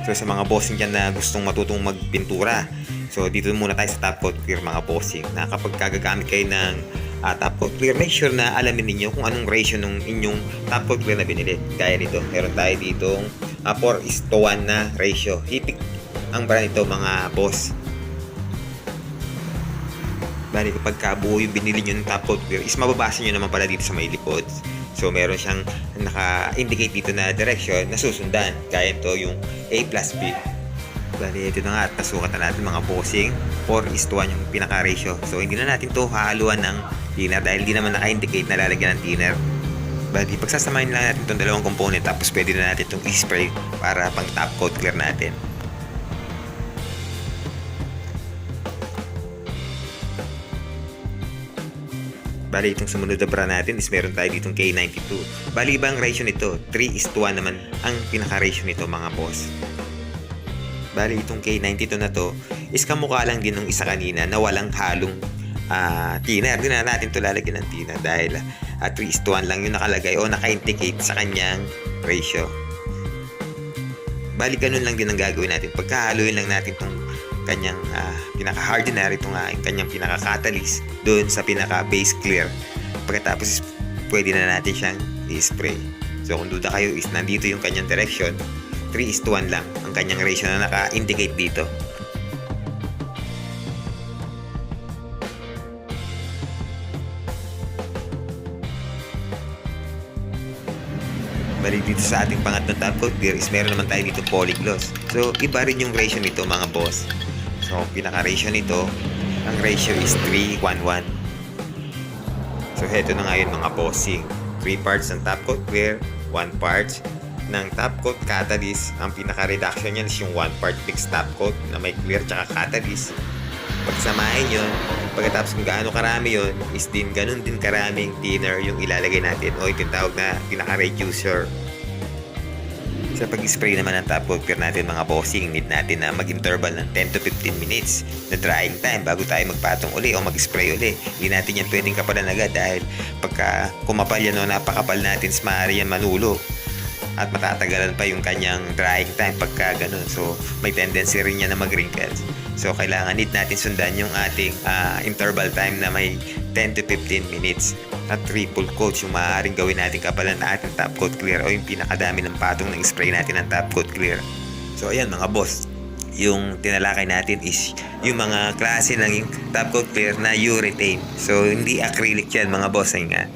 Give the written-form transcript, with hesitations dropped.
So sa mga bossing dyan na gustong matutong magpintura, so dito muna tayo sa top coat clear mga bossing, na kapag gagamit kayo ng top coat clear, make sure na alamin ninyo kung anong ratio ng inyong top coat clear na binili. Gaya nito, meron tayo ditong 4:1 na ratio. Hipik ang brand nito mga boss. Bali kapag kabuo yung binili nyo ng top coat clear, is mababasa nyo naman pala dito sa may likod. So meron siyang naka-indicate dito na direction na susundan. Gaya ito yung A plus B. Bali ito na nga at nasukat na natin mga bossing. 4:1 yung pinaka-ratio. So hindi na natin to hahaluan ng thinner dahil hindi naman naka-indicate na lalagyan ng thinner. Bali pagsasamahin lang natin itong dalawang component, tapos pwede na natin itong i-spray para pang top coat clear natin. Bali itong sumunod na brand natin is meron tayo ditong K92. Bali ibang ratio nito, 3:1 naman ang pinaka-ratio nito mga boss. Bali itong K92 na to is kamukha lang din ng isa kanina na walang halong thinner. Hindi na natin ito lalagyan ng thinner dahil 3:1 lang yung nakalagay o naka-indicate sa kanyang ratio. Bali ganun lang din ang gagawin natin. Pagkahaluin lang natin itong kanyang pinaka-hardener, itong kanyang pinaka-catalyst doon sa pinaka-base clear. Pagkatapos pwede na natin siyang i-spray. So kung duda kayo is nandito yung kanyang direction, 3:1 lang ang kanyang ratio na naka-indicate dito. Bali dito sa ating pangatlong top coat clear is meron naman tayo dito polygloss. So iba rin yung ratio nito mga boss. So pinaka-ratio nito, ang ratio is 3:1:1. So heto na ngayon mga bossing. 3 parts ng top coat clear, 1 part ng top coat catalyst. Ang pinaka-reduction niyan is yung 1 part mixed top coat na may clear tsaka catalyst. Pagsamahin yun, pagkatapos kung gaano karami yun, is din ganun din karaming thinner yung ilalagay natin o yung tawag na pinaka-reducer. Sa pag-spray naman ng top coat clear natin mga bossing, need natin na mag-interval ng 10 to 15 minutes na drying time bago tayo magpatong uli o mag-spray uli. Hindi natin yan pwedeng kapalan agad dahil pagka kumapal yan o napakapal natin, maaari yan manulo at matatagalan pa yung kanyang drying time pagka ganun. So may tendency rin yan na mag-wrinkles. So kailangan need natin sundan yung ating interval time na may 10 to 15 minutes. At triple coat yung maaaring gawin natin kapalan na ating top coat clear o yung pinakadami ng patong ng spray natin ng top coat clear. So ayan mga boss, yung tinalakay natin is yung mga klase ng top coat clear na urethane. So hindi acrylic yan mga boss nga.